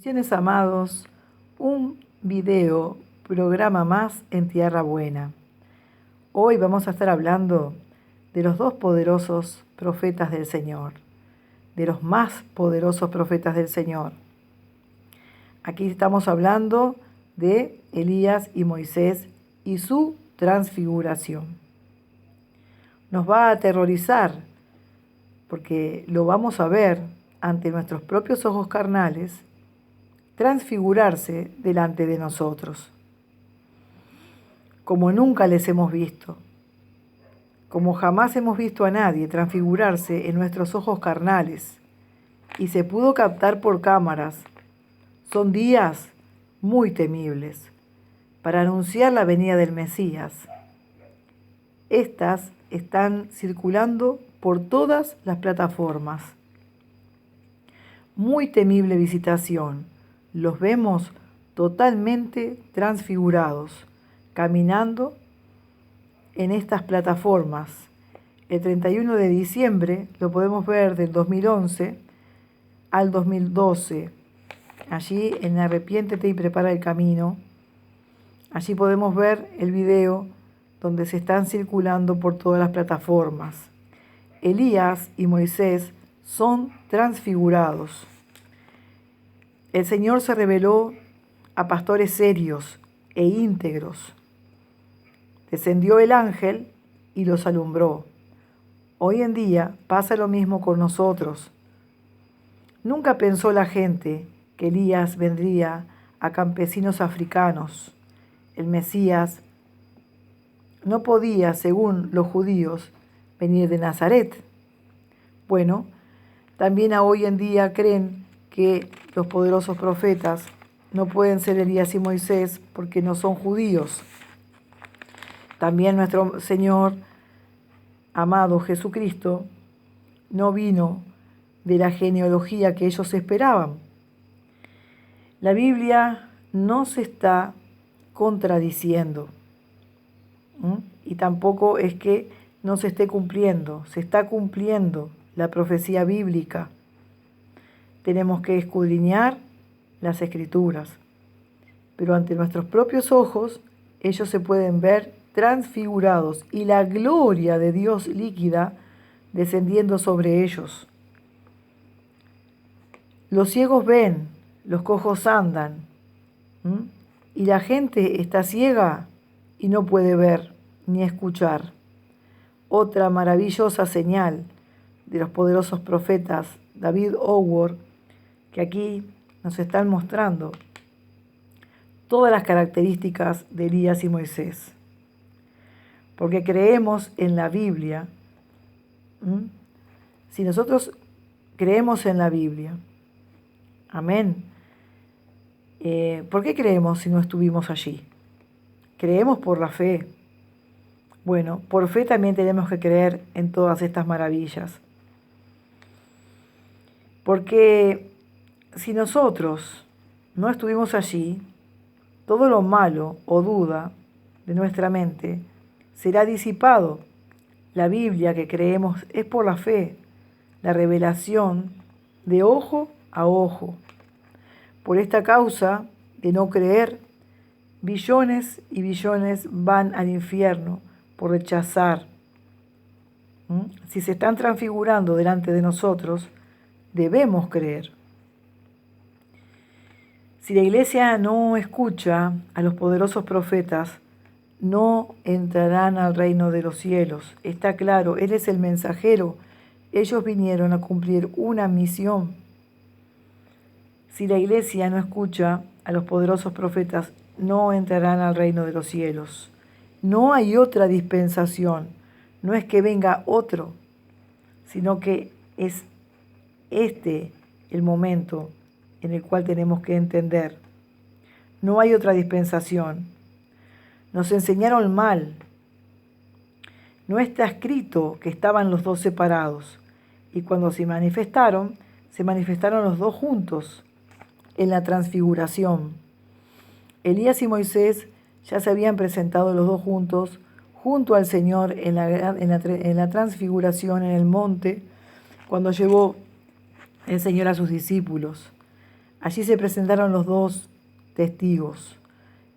Bendiciones, amados, un video, programa más en Tierra Buena. Hoy vamos a estar hablando de los dos poderosos profetas del Señor, de los más poderosos profetas del Señor. Aquí estamos hablando de Elías y Moisés y su transfiguración. Nos va a aterrorizar porque lo vamos a ver ante nuestros propios ojos carnales transfigurarse delante de nosotros, como nunca les hemos visto, como jamás hemos visto a nadie transfigurarse en nuestros ojos carnales, y se pudo captar por cámaras. Son días muy temibles para anunciar la venida del Mesías. Estas están circulando por todas las plataformas. Muy temible visitación. Los vemos totalmente transfigurados, caminando en estas plataformas. El 31 de diciembre lo podemos ver del 2011 al 2012. Allí en Arrepiéntete y prepara el camino. Allí podemos ver el video donde se están circulando por todas las plataformas. Elías y Moisés son transfigurados. El Señor se reveló a pastores serios e íntegros. Descendió el ángel y los alumbró. Hoy en día pasa lo mismo con nosotros. Nunca pensó la gente que Elías vendría a campesinos africanos. El Mesías no podía, según los judíos, venir de Nazaret. Bueno, también hoy en día creen que los poderosos profetas no pueden ser Elías y Moisés porque no son judíos. También nuestro Señor amado Jesucristo no vino de la genealogía que ellos esperaban. La Biblia no se está contradiciendo, y tampoco es que no se esté cumpliendo, se está cumpliendo la profecía bíblica. Tenemos que escudriñar las Escrituras, pero ante nuestros propios ojos ellos se pueden ver transfigurados y la gloria de Dios líquida descendiendo sobre ellos. Los ciegos ven, los cojos andan, y la gente está ciega y no puede ver ni escuchar. Otra maravillosa señal de los poderosos profetas David Howard, que aquí nos están mostrando todas las características de Elías y Moisés. Porque creemos en la Biblia. Si nosotros creemos en la Biblia, amén. ¿Por qué creemos si no estuvimos allí? Creemos por la fe. Bueno, por fe también tenemos que creer en todas estas maravillas. Porque si nosotros no estuvimos allí, todo lo malo o duda de nuestra mente será disipado. La Biblia que creemos es por la fe, la revelación de ojo a ojo. Por esta causa de no creer, billones y billones van al infierno por rechazar. Si se están transfigurando delante de nosotros, debemos creer. Si la iglesia no escucha a los poderosos profetas, no entrarán al reino de los cielos. Está claro, Él es el mensajero. Ellos vinieron a cumplir una misión. Si la iglesia no escucha a los poderosos profetas, no entrarán al reino de los cielos. No hay otra dispensación. No es que venga otro, sino que es este el momento en el cual tenemos que entender. No hay otra dispensación. Nos enseñaron mal. No está escrito que estaban los dos separados. Y cuando se manifestaron los dos juntos en la transfiguración. Elías y Moisés ya se habían presentado los dos juntos, junto al Señor en la transfiguración en el monte, cuando llevó el Señor a sus discípulos. Allí se presentaron los dos testigos.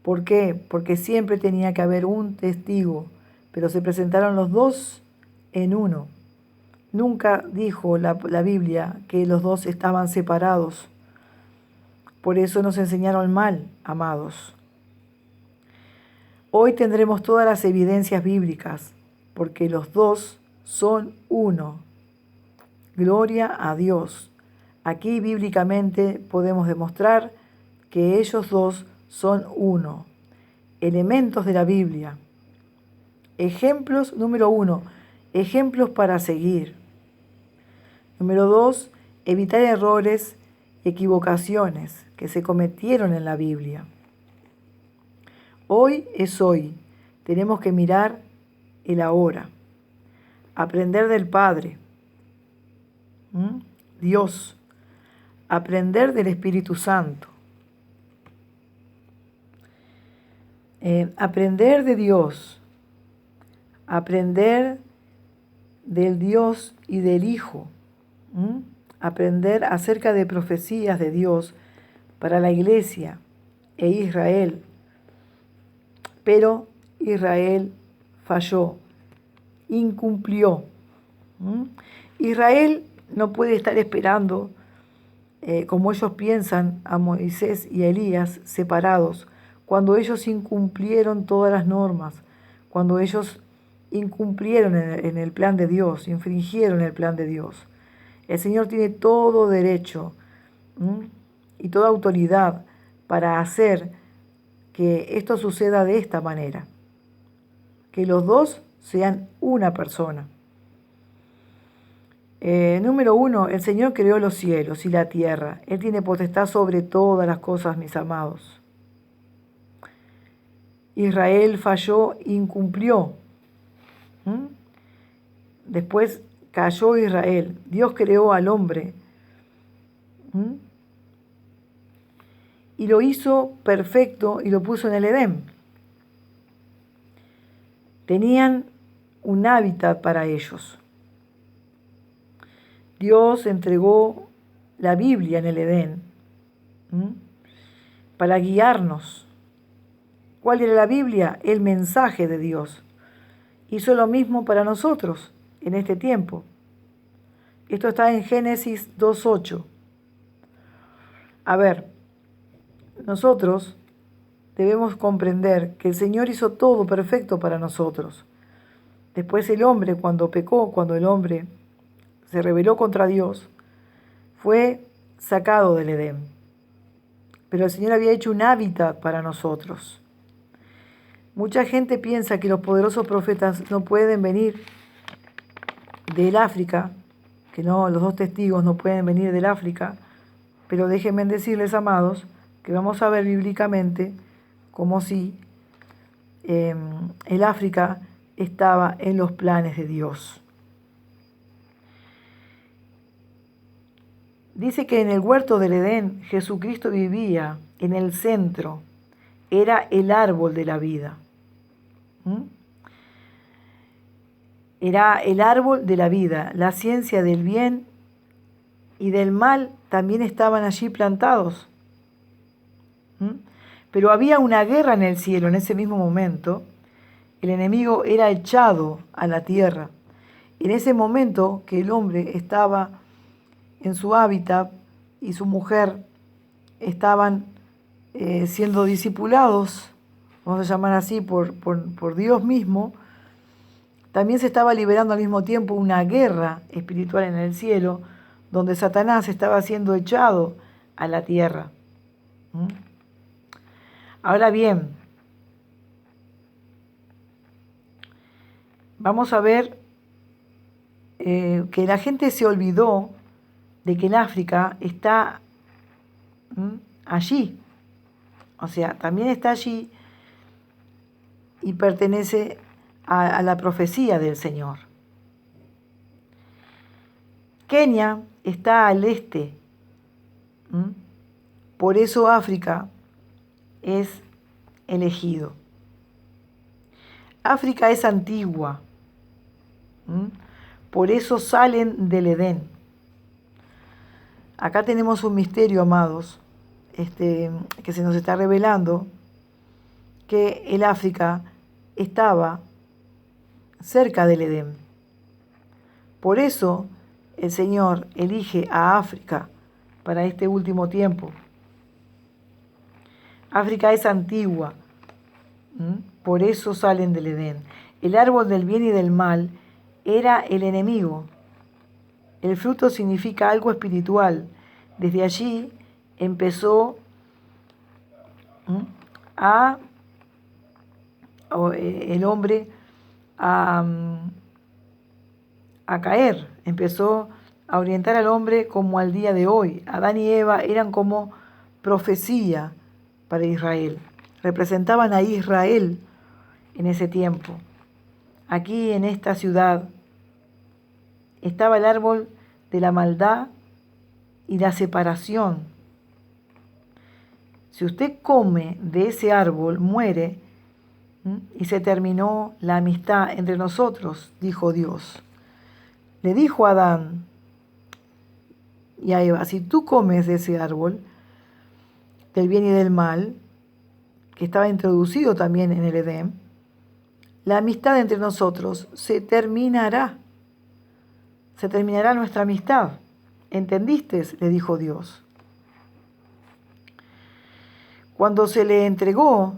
¿Por qué? Porque siempre tenía que haber un testigo, pero se presentaron los dos en uno. Nunca dijo la Biblia que los dos estaban separados. Por eso nos enseñaron mal, amados. Hoy tendremos todas las evidencias bíblicas, porque los dos son uno. Gloria a Dios. Aquí bíblicamente podemos demostrar que ellos dos son uno. Elementos de la Biblia. Ejemplos, número 1, ejemplos para seguir. Número 2, evitar errores y equivocaciones que se cometieron en la Biblia. Hoy es hoy. Tenemos que mirar el ahora. Aprender del Padre. Dios. Aprender del Espíritu Santo. Aprender de Dios. Aprender del Dios y del Hijo. Aprender acerca de profecías de Dios para la iglesia e Israel. Pero Israel falló, incumplió. Israel no puede estar esperando, como ellos piensan, a Moisés y a Elías separados, cuando ellos incumplieron todas las normas, cuando ellos incumplieron en el plan de Dios, infringieron el plan de Dios. El Señor tiene todo derecho y toda autoridad para hacer que esto suceda de esta manera, que los dos sean una persona. Número 1, el Señor creó los cielos y la tierra. Él tiene potestad sobre todas las cosas, mis amados. Israel falló, incumplió. Después cayó Israel. Dios creó al hombre. Y lo hizo perfecto y lo puso en el Edén. Tenían un hábitat para ellos. Dios entregó la Biblia en el Edén para guiarnos. ¿Cuál era la Biblia? El mensaje de Dios. Hizo lo mismo para nosotros en este tiempo. Esto está en Génesis 2:8. A ver, nosotros debemos comprender que el Señor hizo todo perfecto para nosotros. Después el hombre, cuando pecó, cuando el hombre se rebeló contra Dios, fue sacado del Edén. Pero el Señor había hecho un hábitat para nosotros. Mucha gente piensa que los poderosos profetas no pueden venir del África, que no, los dos testigos no pueden venir del África, pero déjenme decirles, amados, que vamos a ver bíblicamente como si el África estaba en los planes de Dios. Dice que en el huerto del Edén Jesucristo vivía en el centro, era el árbol de la vida. Era el árbol de la vida, la ciencia del bien y del mal también estaban allí plantados. Pero había una guerra en el cielo en ese mismo momento. El enemigo era echado a la tierra. En ese momento que el hombre estaba en su hábitat y su mujer estaban siendo discipulados, vamos a llamar así, por Dios mismo, también se estaba liberando al mismo tiempo una guerra espiritual en el cielo, donde Satanás estaba siendo echado a la tierra. Ahora bien, vamos a ver que la gente se olvidó de que el África está allí. O sea, también está allí y pertenece a la profecía del Señor. Kenia está al este. Por eso África es elegido. África es antigua. Por eso salen del Edén. Acá tenemos un misterio, amados, que se nos está revelando que el África estaba cerca del Edén. Por eso el Señor elige a África para este último tiempo. África es antigua, por eso salen del Edén. El árbol del bien y del mal era el enemigo. El fruto significa algo espiritual. Desde allí empezó el hombre a caer, empezó a orientar al hombre como al día de hoy. Adán y Eva eran como profecía para Israel, representaban a Israel en ese tiempo. Aquí en esta ciudad estaba el árbol de la maldad y la separación. Si usted come de ese árbol, muere, y se terminó la amistad entre nosotros, dijo Dios. Le dijo a Adán y a Eva, si tú comes de ese árbol, del bien y del mal, que estaba introducido también en el Edén, la amistad entre nosotros se terminará. Se terminará nuestra amistad. ¿Entendiste? Le dijo Dios. Cuando se le entregó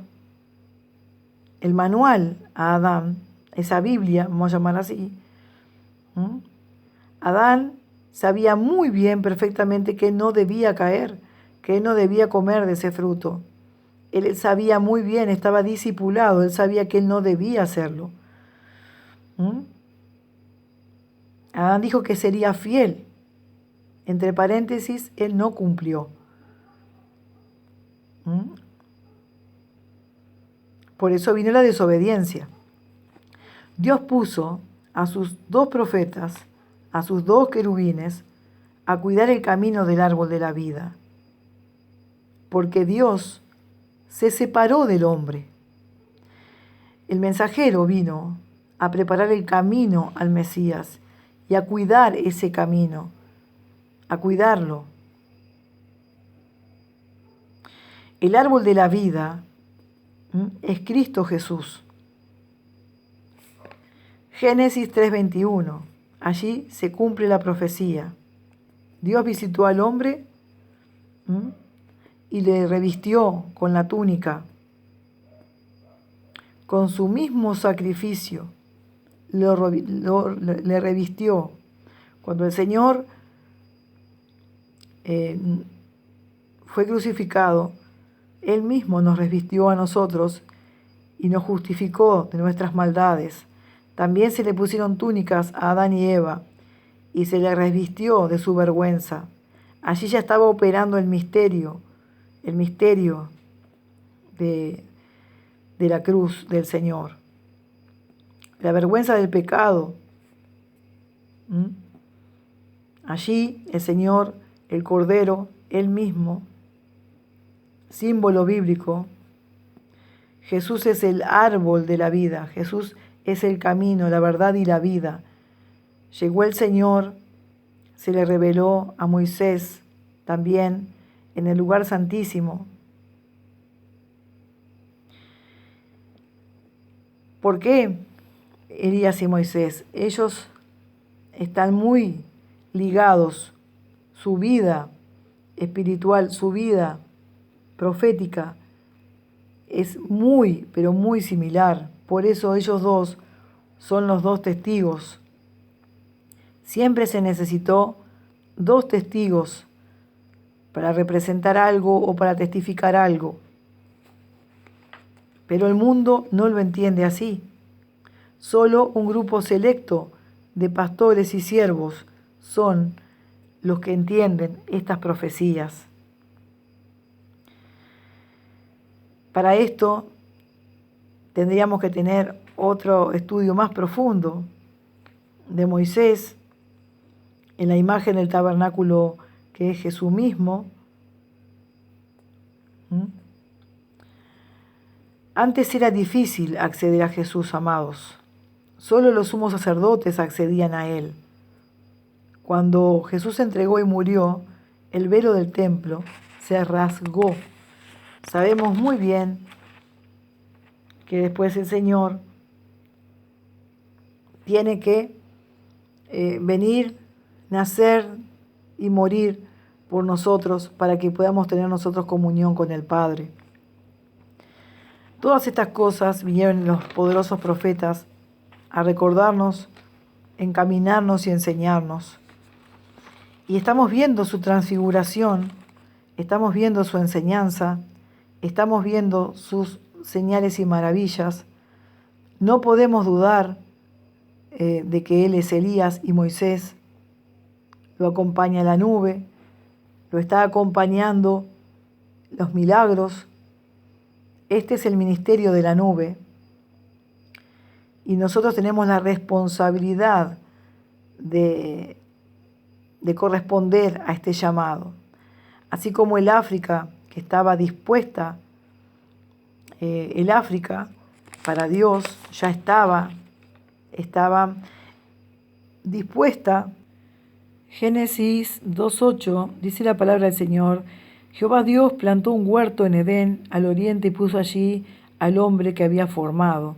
el manual a Adán, esa Biblia, vamos a llamar así, Adán sabía muy bien, perfectamente, que no debía caer, que no debía comer de ese fruto. Él sabía muy bien, estaba discipulado, él sabía que él no debía hacerlo. Adán dijo que sería fiel. Entre paréntesis, él no cumplió. Por eso vino la desobediencia. Dios puso a sus 2 profetas, a sus 2 querubines, a cuidar el camino del árbol de la vida. Porque Dios se separó del hombre. El mensajero vino a preparar el camino al Mesías y a cuidar ese camino, a cuidarlo. El árbol de la vida es Cristo Jesús. Génesis 3:21. Allí se cumple la profecía. Dios visitó al hombre y le revistió con la túnica, con su mismo sacrificio, le revistió. Cuando el Señor fue crucificado, Él mismo nos revistió a nosotros y nos justificó de nuestras maldades. También se le pusieron túnicas a Adán y Eva y se le revistió de su vergüenza. Allí ya estaba operando el misterio de la cruz del Señor. La vergüenza del pecado. Allí el Señor, el Cordero, Él mismo, símbolo bíblico. Jesús es el árbol de la vida. Jesús es el camino, la verdad y la vida. Llegó el Señor, se le reveló a Moisés también en el lugar santísimo. ¿Por qué Elías y Moisés? Ellos están muy ligados, su vida espiritual, su vida profética es muy, pero muy similar. Por eso ellos 2 son los 2 testigos. Siempre se necesitó 2 testigos para representar algo o para testificar algo. Pero el mundo no lo entiende así. Solo un grupo selecto de pastores y siervos son los que entienden estas profecías. Para esto tendríamos que tener otro estudio más profundo de Moisés en la imagen del tabernáculo que es Jesús mismo. Antes era difícil acceder a Jesús, amados. Solo los sumos sacerdotes accedían a Él. Cuando Jesús se entregó y murió, el velo del templo se rasgó. Sabemos muy bien que después el Señor tiene que venir, nacer y morir por nosotros para que podamos tener nosotros comunión con el Padre. Todas estas cosas vinieron los poderosos profetas a recordarnos, encaminarnos y enseñarnos. Y estamos viendo su transfiguración, estamos viendo su enseñanza, estamos viendo sus señales y maravillas. No podemos dudar de que Él es Elías y Moisés. Lo acompaña la nube, lo está acompañando los milagros. Este es el ministerio de la nube. Y nosotros tenemos la responsabilidad de corresponder a este llamado. Así como el África, que estaba dispuesta, el África para Dios ya estaba dispuesta. Génesis 2:8 dice la palabra del Señor: Jehová Dios plantó un huerto en Edén al oriente y puso allí al hombre que había formado.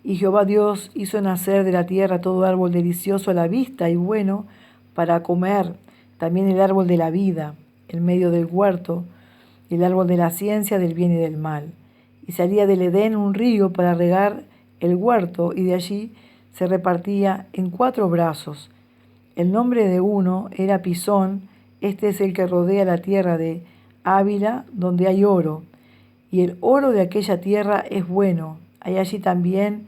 Y Jehová Dios hizo nacer de la tierra todo árbol delicioso a la vista y bueno para comer, también el árbol de la vida en medio del huerto, y el árbol de la ciencia del bien y del mal. Y salía del Edén un río para regar el huerto, y de allí se repartía en 4 brazos. El nombre de uno era Pisón, este es el que rodea la tierra de Ávila, donde hay oro, y el oro de aquella tierra es bueno. Hay allí también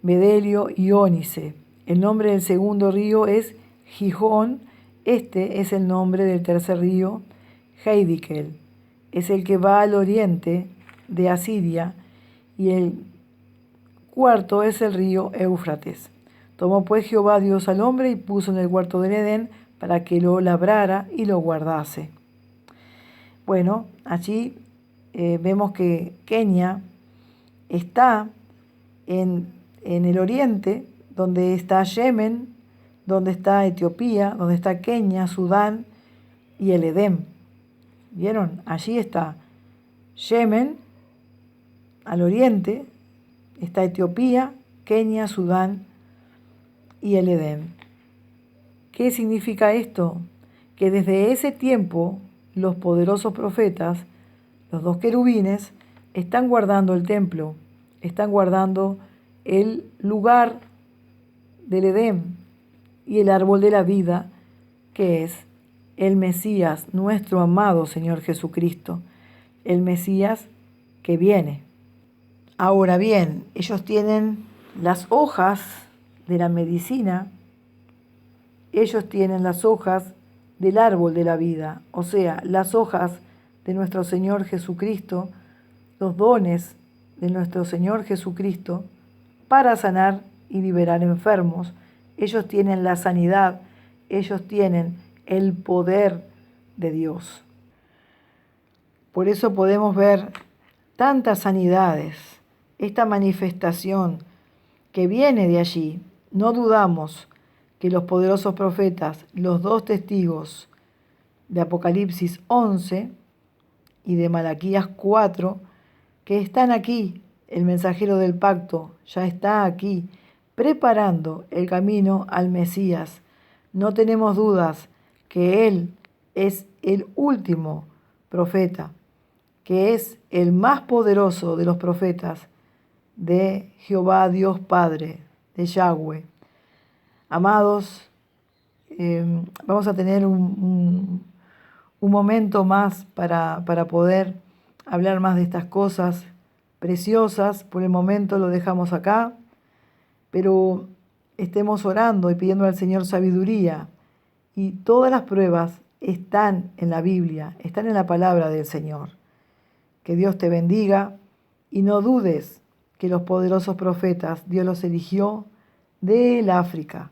bedelio y ónice. El nombre del segundo río es Gijón, este es el nombre del tercer río, Heidikel, es el que va al oriente de Asiria, y el cuarto es el río Éufrates. Tomó pues Jehová Dios al hombre y puso en el huerto del Edén para que lo labrara y lo guardase. Bueno, allí vemos que Kenia está en el oriente, donde está Yemen, donde está Etiopía, donde está Kenia, Sudán y el Edén. ¿Vieron? Allí está Yemen, al oriente, está Etiopía, Kenia, Sudán y el Edén. ¿Qué significa esto? Que desde ese tiempo los poderosos profetas, los 2 querubines, están guardando el templo, están guardando el lugar del Edén y el árbol de la vida, que es el Mesías, nuestro amado Señor Jesucristo, el Mesías que viene. Ahora bien, ellos tienen las hojas de la medicina, ellos tienen las hojas del árbol de la vida, o sea, las hojas de nuestro Señor Jesucristo, los dones de nuestro Señor Jesucristo para sanar y liberar enfermos. Ellos tienen la sanidad, ellos tienen el poder de Dios. Por eso podemos ver tantas sanidades, esta manifestación que viene de allí. No dudamos que los poderosos profetas, los 2 testigos de Apocalipsis 11 y de Malaquías 4, que están aquí, el mensajero del pacto ya está aquí, preparando el camino al Mesías. No tenemos dudas que Él es el último profeta, que es el más poderoso de los profetas de Jehová Dios Padre, de Yahweh. Amados, vamos a tener un momento más para poder hablar más de estas cosas preciosas. Por el momento lo dejamos acá, pero estemos orando y pidiendo al Señor sabiduría. Y todas las pruebas están en la Biblia, están en la palabra del Señor. Que Dios te bendiga y no dudes que los poderosos profetas Dios los eligió del África.